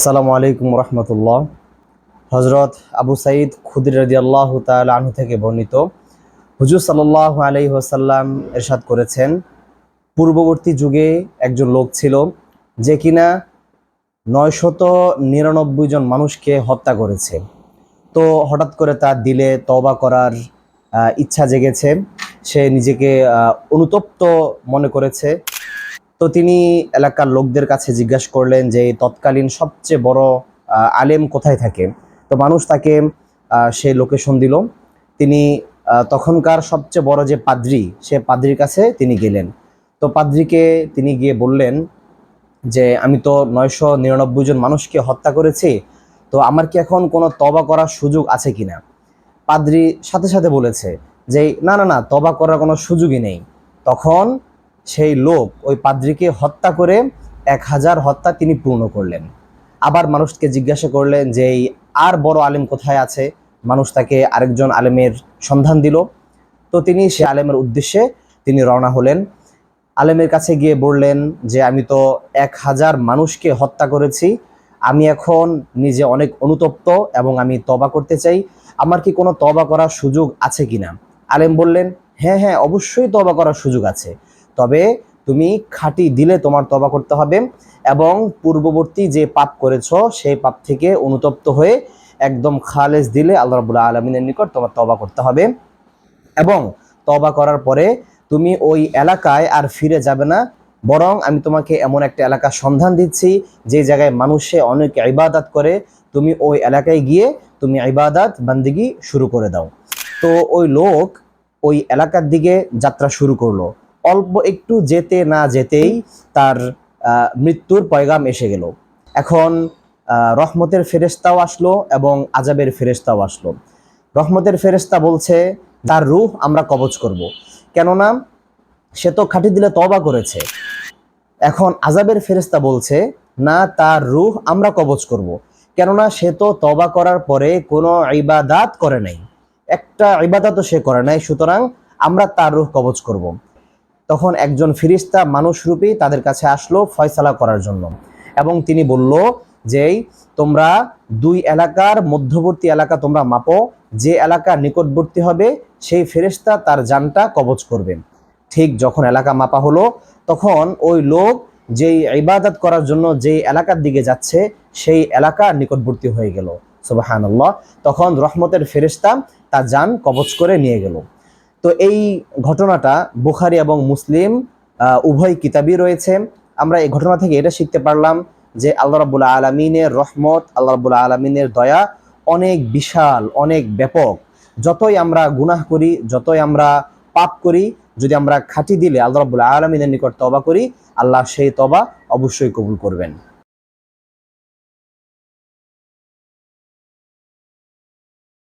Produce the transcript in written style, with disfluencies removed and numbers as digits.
আসসালামু আলাইকুম রহমতুল্লাহ। হজরত আবু সাঈদ খুদরি রাদিয়াল্লাহু তাআলা আনহু থেকে বর্ণিত, হুজুর সাল্লাল্লাহু আলাইহি ওয়াসাল্লাম ইরশাদ করেছেন, পূর্ববর্তী যুগে একজন লোক ছিল যে কিনা 999 জন মানুষকে হত্যা করেছে। তো হঠাৎ করে তার দিলে তওবা করার ইচ্ছা জেগেছে। সে নিজেকে অনুতপ্ত মনে করেছে। তো তিনি এলাকার লোকদের কাছে জিজ্ঞাসা করলেন যে তৎকালীন সবচেয়ে বড় আলেম কোথায় থাকে। তো মানুষ তাকে সেই লোকেশন দিল। তিনি তখনকার সবচেয়ে বড় যে পাদ্রী, সে পাদ্রীর কাছে তিনি গেলেন। তো পাদ্রীকে তিনি গিয়ে বললেন যে আমি তো 999 জন মানুষকে হত্যা করেছি, তো আমার কি এখন কোনো তওবা করার সুযোগ আছে কিনা। পাদ্রী সাথে সাথে বলেছে যে না না না, তওবা করার কোনো সুযোগই নেই। তখন সেই লোক ওই পাদ্রীকে হত্যা করে 1000 হত্যা তিনি পূর্ণ করলেন। আবার মানুষকে জিজ্ঞাসা করলেন যে আর বড় আলেম কোথায় আছে। মানুষ তাকে আরেকজন আলেমের সন্ধান দিল। তো তিনি সে আলেমের উদ্দেশ্যে তিনি রওনা হলেন। আলেমের কাছে গিয়ে বললেন যে আমি তো 1000 মানুষকে হত্যা করেছি, আমি এখন নিজে অনেক অনুতপ্ত এবং আমি তওবা করতে চাই, আমার কি কোনো তওবা করার সুযোগ আছে কিনা। আলেম বললেন, হ্যাঁ হ্যাঁ, অবশ্যই তওবা করার সুযোগ আছে, তবে তুমি খাঁটি দিলে তোমার তওবা করতে হবে এবং পূর্ববর্তী যে পাপ করেছো সেই পাপ থেকে অনুতপ্ত হয়ে একদম খালেস দিলে আল্লাহ রাব্বুল আলামিনের নিকট তোমার তওবা করতে হবে। এবং তওবা করার পরে তুমি ওই এলাকায় আর ফিরে যাবে না, বরং আমি তোমাকে এমন একটা এলাকার সন্ধান দিচ্ছি যে জায়গায় মানুষে অনেক ইবাদত করে, তুমি ওই এলাকায় গিয়ে তুমি ইবাদত বান্দিগি শুরু করে দাও। তো ওই লোক ওই এলাকার দিকে যাত্রা শুরু করলো। অল্প একটু যেতে না যেতেই তার মৃত্যুর পয়গাম এসে গেল। এখন রহমতের ফেরেশতাও আসলো এবং আযাবের ফেরেশতাও আসলো। রহমতের ফেরেশতা বলছে তার রূহ আমরা কবজ করব, কেননা সে তো খাঁটি দিলে তওবা করেছে। এখন আযাবের ফেরেশতা বলছে না, তার রূহ আমরা কবজ করব, কেননা সে তো তওবা করার পরে কোনো ইবাদত করে নাই, একটা ইবাদতও সে করে নাই, সুতরাং আমরা তার রূহ কবজ করব। তখন একজন ফেরেশতা মানুষরূপী তাদের কাছে আসলো ফয়সালা করার জন্য এবং তিনি বলল যে তোমরা দুই এলাকার মধ্যবর্তী এলাকা তোমরা মাপো, যে এলাকা নিকটবর্তী হবে সেই ফেরেশতা তার জানটা কবজ করবেন। ঠিক যখন এলাকা মাপা হলো তখন ওই লোক যেই ইবাদত করার জন্য যেই এলাকার দিকে যাচ্ছে সেই এলাকা নিকটবর্তী হয়ে গেল। সুবহানাল্লাহ। তখন রহমতের ফেরেশতা তার জান কবজ করে নিয়ে গেল। তো এই ঘটনাটা বুখারী এবং মুসলিম উভয় কিতাবই রয়েছে। আমরা এই ঘটনা থেকে এটা শিখতে পারলাম যে আল্লাহ রাব্বুল আলামিনের রহমত, আল্লাহ রাব্বুল আলামিনের দয়া অনেক বিশাল, অনেক ব্যাপক। যতই আমরা গুনাহ করি, যতই আমরা পাপ করি, যদি আমরা খাঁটি দিলে আল্লাহ রাব্বুল আলামিনের নিকট তওবা করি, আল্লাহ সেই তওবা অবশ্যই কবুল করবেন।